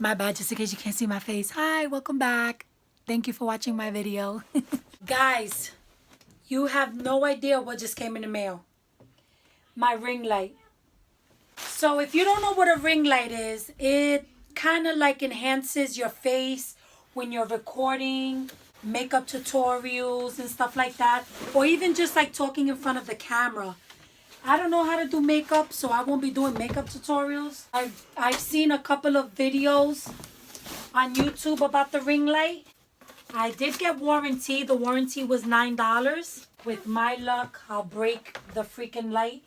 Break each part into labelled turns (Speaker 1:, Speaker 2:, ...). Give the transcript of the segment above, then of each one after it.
Speaker 1: My bad, just in case you can't see my face. Hi, welcome back. Thank you for watching my video. Guys, you have no idea what just came in the mail. My ring light. So if you don't know what a ring light is, it kind of like enhances your face when you're recording makeup tutorials and stuff like that. Or even just like talking in front of the camera. I don't know how to do makeup, so I won't be doing makeup tutorials. I've seen a couple of videos on YouTube about the ring light. I did get warranty. The warranty was $9. With my luck, I'll break the freaking light.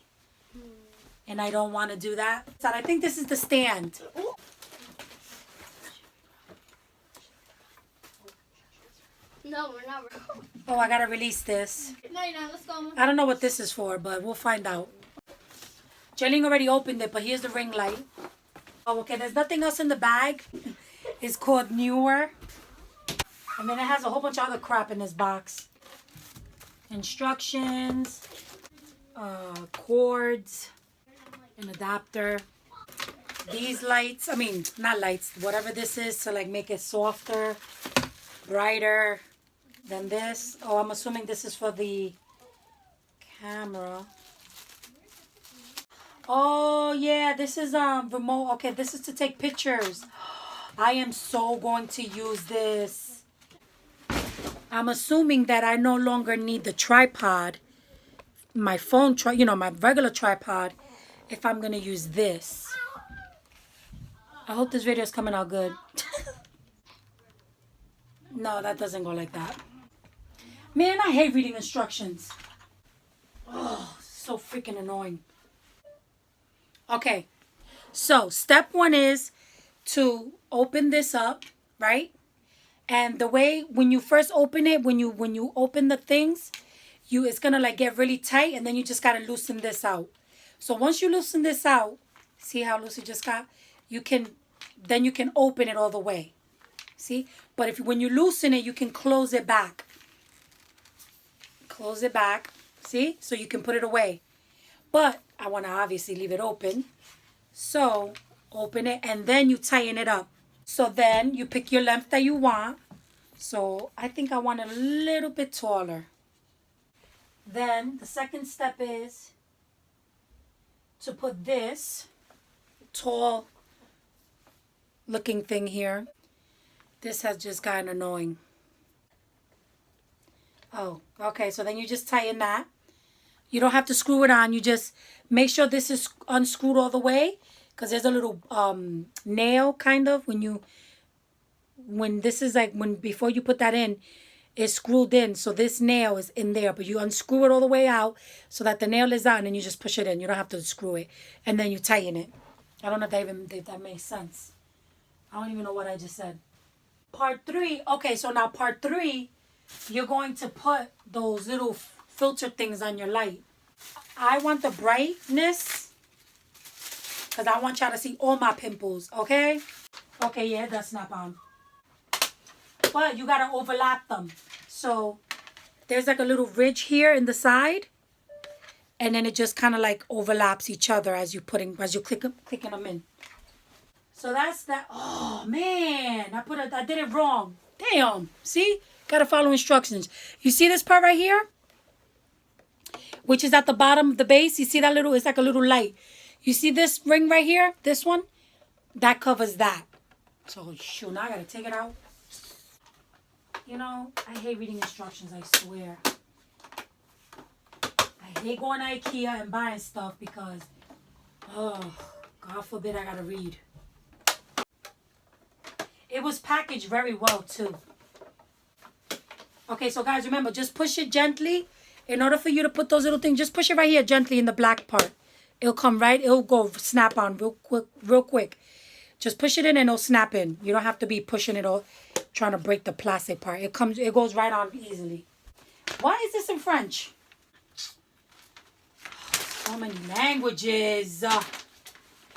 Speaker 1: And I don't want to do that. So I think this is the stand.
Speaker 2: No, we're not.
Speaker 1: Oh, I gotta release this.
Speaker 2: No, you're not. Let's go.
Speaker 1: I don't know what this is for, but we'll find out. Jelling already opened it, but here's the ring light. Oh, okay, there's nothing else in the bag. It's called Neewer. And then it has a whole bunch of other crap in this box. Instructions, cords, an adapter. These lights, I mean, not lights, whatever this is to like make it softer, brighter than this. Oh, I'm assuming this is for the camera. Oh yeah, this is remote. Okay, this is to take pictures. I am so going to use this. I'm assuming that I no longer need the tripod, my phone, my regular tripod, if I'm gonna use this. I hope this video is coming out good. No, that doesn't go like that. Man, I hate reading instructions. Oh, so freaking annoying. Okay, so step one is to open this up, right? And the way when you first open it, when you open the things, it's gonna like get really tight, and then you just gotta loosen this out. So once you loosen this out, see how loose it just got? Then you can open it all the way. See? But when you loosen it, you can close it back. Close it back. See? So you can put it away. But I want to obviously leave it open. So open it and then you tighten it up. So then you pick your length that you want. So I think I want it a little bit taller. Then the second step is to put this tall looking thing here. This has just gotten annoying. Oh, okay. So then you just tighten that. You don't have to screw it on. You just make sure this is unscrewed all the way. Because there's a little nail kind of before you put that in, it's screwed in. So this nail is in there. But you unscrew it all the way out so that the nail is on and you just push it in. You don't have to screw it. And then you tighten it. I don't know if that makes sense. I don't even know what I just said. Part 3. Okay, so now part 3, you're going to put those little filter things on your light. I want the brightness because I want y'all to see all my pimples, okay? Okay, yeah, it does snap on. But you got to overlap them. So there's like a little ridge here in the side. And then it just kind of like overlaps each other as you're clicking them in. So that's that. Oh, man. I did it wrong. Damn. See? Got to follow instructions. You see this part right here? Which is at the bottom of the base. You see that little? It's like a little light. You see this ring right here? This one? That covers that. So, shoot. Now I got to take it out. You know, I hate reading instructions. I swear. I hate going to IKEA and buying stuff because, oh, God forbid I got to read. It was packaged very well, too. Okay, so guys, remember, just push it gently. In order for you to put those little things, just push it right here gently in the black part. It'll come right, it'll go snap on real quick. Just push it in and it'll snap in. You don't have to be pushing it or trying to break the plastic part. It goes right on easily. Why is this in French? So many languages.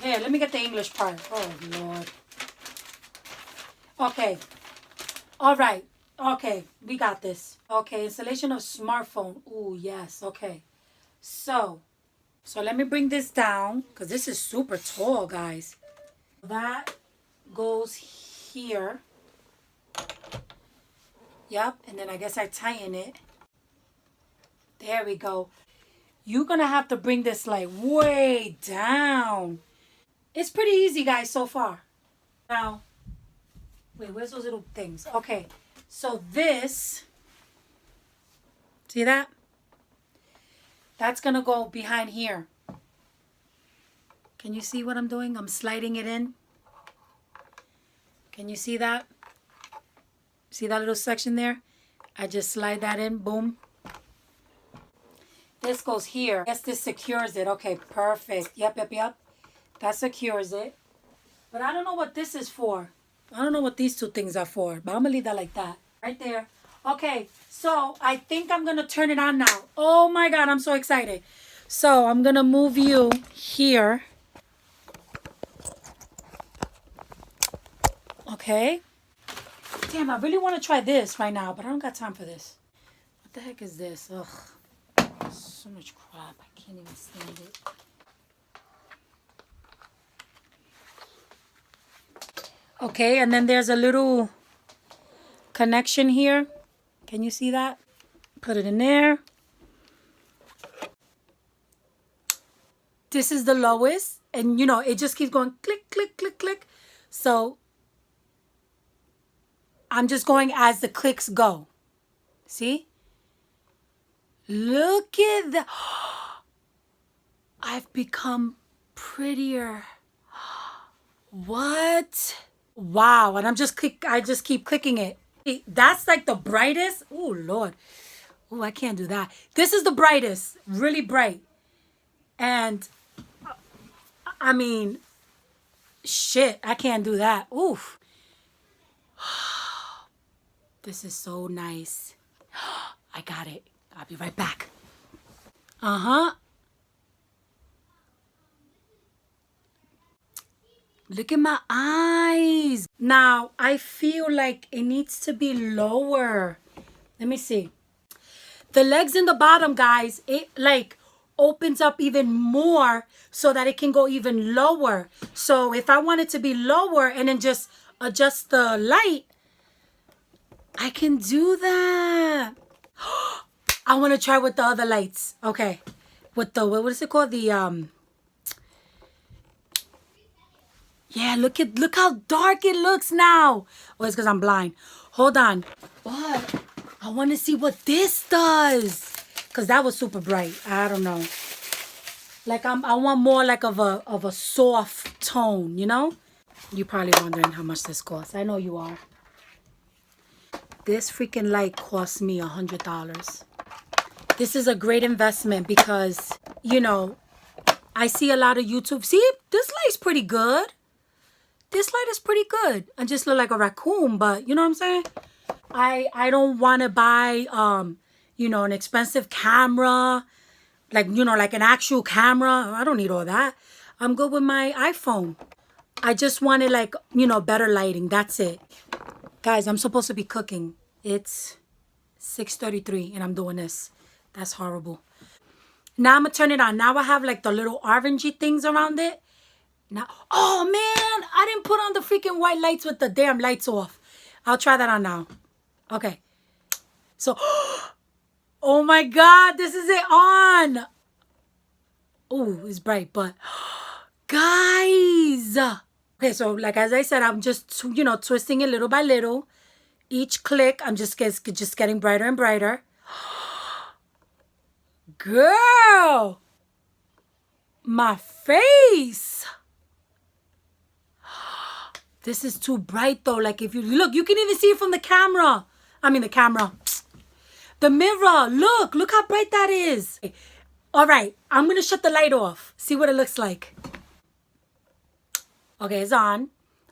Speaker 1: Here, let me get the English part. Oh, Lord. Okay. All right. Okay, we got this. Okay, installation of smartphone. Ooh, yes. Okay. So let me bring this down because this is super tall, guys. That goes here. Yep, and then I guess I tighten it. There we go. You're gonna have to bring this like way down. It's pretty easy, guys, so far. Now, wait, where's those little things? Okay, so this, see that? That's gonna go behind here. Can you see what I'm doing? I'm sliding it in. Can you see that? See that little section there? I just slide that in, boom. This goes here. Yes, this secures it. Okay, perfect. Yep. That secures it. But I don't know what this is for. I don't know what these two things are for. But I'm going to leave that like that. Right there. Okay, so I think I'm going to turn it on now. Oh my God, I'm so excited. So I'm going to move you here. Okay. Damn, I really want to try this right now, but I don't got time for this. What the heck is this? Ugh. So much crap. I can't even stand it. Okay, and then there's a little connection here. Can you see that? Put it in there. This is the lowest. And, you know, it just keeps going click, click, click, click. So I'm just going as the clicks go. See? Look at that. I've become prettier. What? Wow. And I just keep clicking it. That's like the brightest. Oh, Lord. Oh, I can't do that. This is the brightest. Really bright. And I mean, shit, I can't do that. Oof. This is so nice. I got it. I'll be right back. Uh-huh. Look at my eyes. Now, I feel like it needs to be lower. Let me see. The legs in the bottom, guys, it like opens up even more so that it can go even lower. So if I want it to be lower and then just adjust the light, I can do that. I want to try with the other lights. Okay. With the, what is it called? The, yeah, look how dark it looks now. Oh, it's because I'm blind. Hold on. But I want to see what this does. Because that was super bright. I don't know. Like, I want more like of a soft tone, you know? You're probably wondering how much this costs. I know you are. This freaking light cost me $100. This is a great investment because, you know, I see a lot of YouTube. See, this light's pretty good. This light is pretty good. I just look like a raccoon, but you know what I'm saying? I don't want to buy, you know, an expensive camera. Like, you know, like an actual camera. I don't need all that. I'm good with my iPhone. I just wanted like, you know, better lighting. That's it. Guys, I'm supposed to be cooking. It's 6:33 and I'm doing this. That's horrible. Now I'm going to turn it on. Now I have like the little orangey things around it. Now, oh man, I didn't put on the freaking white lights with the damn lights off. I'll try that on now. Okay. So, oh my God, this is it on. Oh, it's bright, but guys. Okay, so like as I said, I'm just, you know, twisting it little by little. Each click, I'm just getting brighter and brighter. Girl, my face. This is too bright though. Like if you look, you can even see it from the camera. I mean the camera. The mirror. Look how bright that is. All right, I'm going to shut the light off. See what it looks like. Okay, it's on,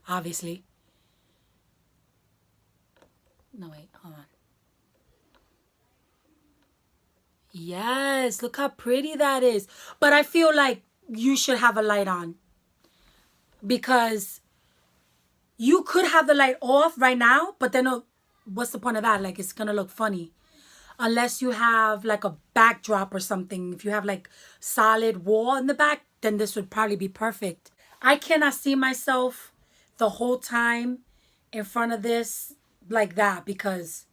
Speaker 1: obviously. No, wait, hold on. Yes, look how pretty that is. But I feel like you should have a light on. Because you could have the light off right now, but then what's the point of that? Like, it's going to look funny. Unless you have like a backdrop or something. If you have like solid wall in the back, then this would probably be perfect. I cannot see myself the whole time in front of this like that because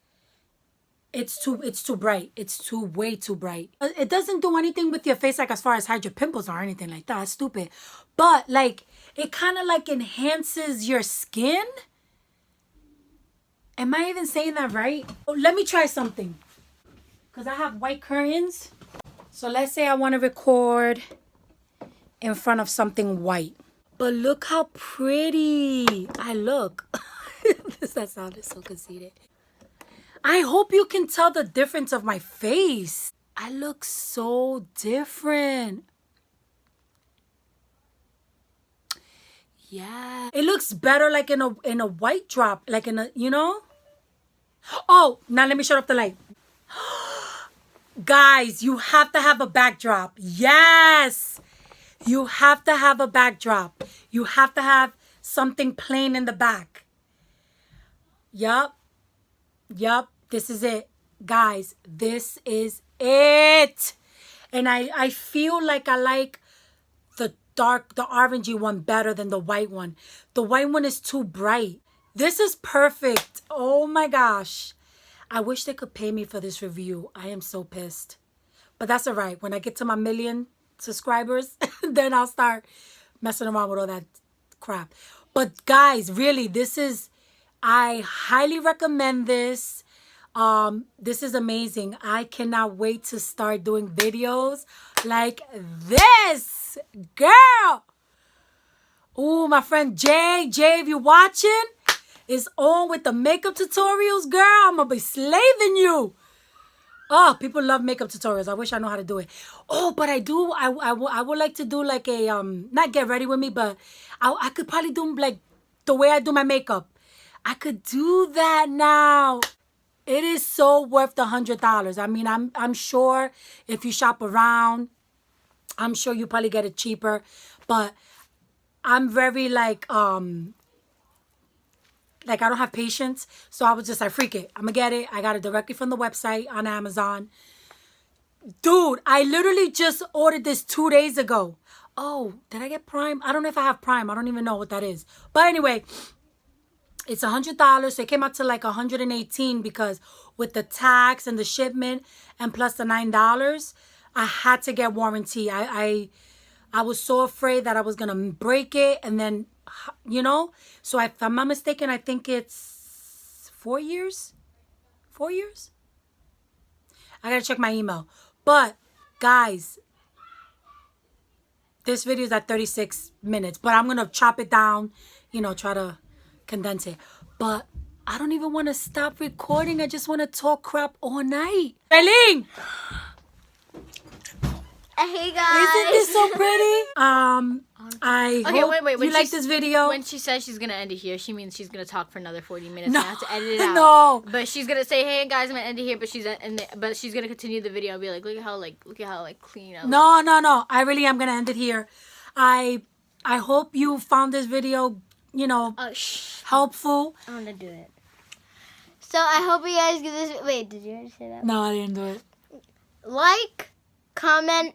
Speaker 1: it's too bright. It's way too bright. It doesn't do anything with your face like as far as hide your pimples or anything like that. It's stupid. But like it kind of like enhances your skin. Am I even saying that right? Oh, let me try something. Because I have white curtains. So let's say I want to record in front of something white. But look how pretty I look. That sounded so conceited. I hope you can tell the difference of my face. I look so different. Yeah. It looks better like in a white drop. Like in a, you know? Oh, now let me shut off the light. Guys, you have to have a backdrop. Yes. You have to have a backdrop. You have to have something plain in the back. Yup. This is it. Guys, this is it. And I feel like I like the orangey one better than the white one. The white one is too bright. This is perfect. Oh my gosh. I wish they could pay me for this review. I am so pissed. But that's all right. When I get to my 1,000,000 subscribers, then I'll start messing around with all that crap. But guys, really, I highly recommend this. This is amazing. I cannot wait to start doing videos like this. Girl. Ooh, my friend Jay, if you're watching, is on with the makeup tutorials, girl. I'm gonna be slaving you. Oh, people love makeup tutorials. I wish I know how to do it. Oh, but I do. I would like to do like a not get ready with me, but I could probably do like the way I do my makeup. I could do that now. It is so worth the $100. I mean, I'm sure if you shop around, I'm sure you probably get it cheaper. But I'm very like I don't have patience. So I was just like, freak it. I'm going to get it. I got it directly from the website on Amazon. Dude, I literally just ordered this 2 days ago. Oh, did I get Prime? I don't know if I have Prime. I don't even know what that is. But anyway, it's $100. So it came out to like $118 because with the tax and the shipment and plus the $9, I had to get warranty. I was so afraid that I was going to break it and then, you know. So if I'm not mistaken, I think it's 4 years. 4 years? I got to check my email. But guys, this video is at 36 minutes. But I'm going to chop it down, you know, try to condense it. But I don't even want to stop recording. I just want to talk crap all night. Eileen!
Speaker 2: Hey guys.
Speaker 1: Isn't this so pretty? I hope
Speaker 3: wait.
Speaker 1: you like this video.
Speaker 3: When she says she's gonna end it here, she means she's gonna talk for another 40 minutes. No, I have to edit it out.
Speaker 1: No.
Speaker 3: But she's gonna say, "Hey guys, I'm gonna end it here." But she's gonna continue the video and be like, "Look at how clean I look."
Speaker 1: No. I really am gonna end it here. I hope you found this video, you know, helpful.
Speaker 2: I want to do it. So I hope you guys give this. Wait, did you already say that?
Speaker 1: No, I didn't do it.
Speaker 2: Like, comment.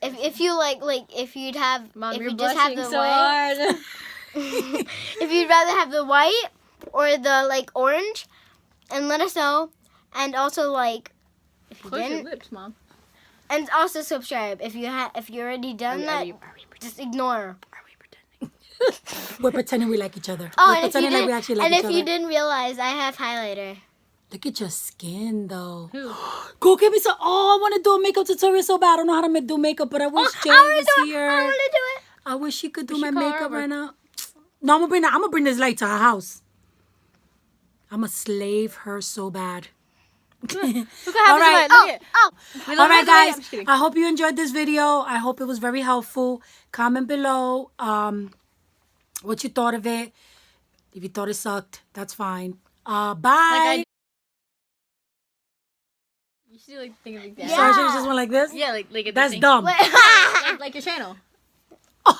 Speaker 2: If you like if you'd have
Speaker 3: Mom,
Speaker 2: if
Speaker 3: you're
Speaker 2: you just have the
Speaker 3: blushing so
Speaker 2: white,
Speaker 3: hard.
Speaker 2: if you'd rather have the white or the like orange, and let us know. And also like if you
Speaker 3: Close your
Speaker 2: didn't,
Speaker 3: lips, Mom.
Speaker 2: and also subscribe if you already done that. Just ignore.
Speaker 3: Are we pretending?
Speaker 1: We're pretending we like each other.
Speaker 2: Oh,
Speaker 1: We're
Speaker 2: and if you
Speaker 1: pretending like we actually like each
Speaker 2: if
Speaker 1: other.
Speaker 2: you didn't realize, I have highlighter.
Speaker 1: Look at your skin, though.
Speaker 3: Who?
Speaker 1: Go get me some. Oh, I want to do a makeup tutorial so bad. I don't know how to do makeup, but I wish Jay was here.
Speaker 2: I want to do it.
Speaker 1: I wish he could do
Speaker 3: We
Speaker 1: my
Speaker 3: should call her
Speaker 1: makeup
Speaker 3: over.
Speaker 1: right now. No, I'm gonna bring this light to her house. I'm gonna slave her so bad.
Speaker 3: Look how
Speaker 1: All
Speaker 3: happy
Speaker 1: right.
Speaker 3: Look at.
Speaker 1: All right, guys.
Speaker 3: I'm just kidding.
Speaker 1: I hope you enjoyed this video. I hope it was very helpful. Comment below what you thought of it. If you thought it sucked, that's fine. Bye.
Speaker 3: You should like think of it.
Speaker 1: So I should have just went like this?
Speaker 3: Yeah, like at the
Speaker 1: That's
Speaker 3: thing.
Speaker 1: dumb.
Speaker 3: like your channel.
Speaker 1: Oh!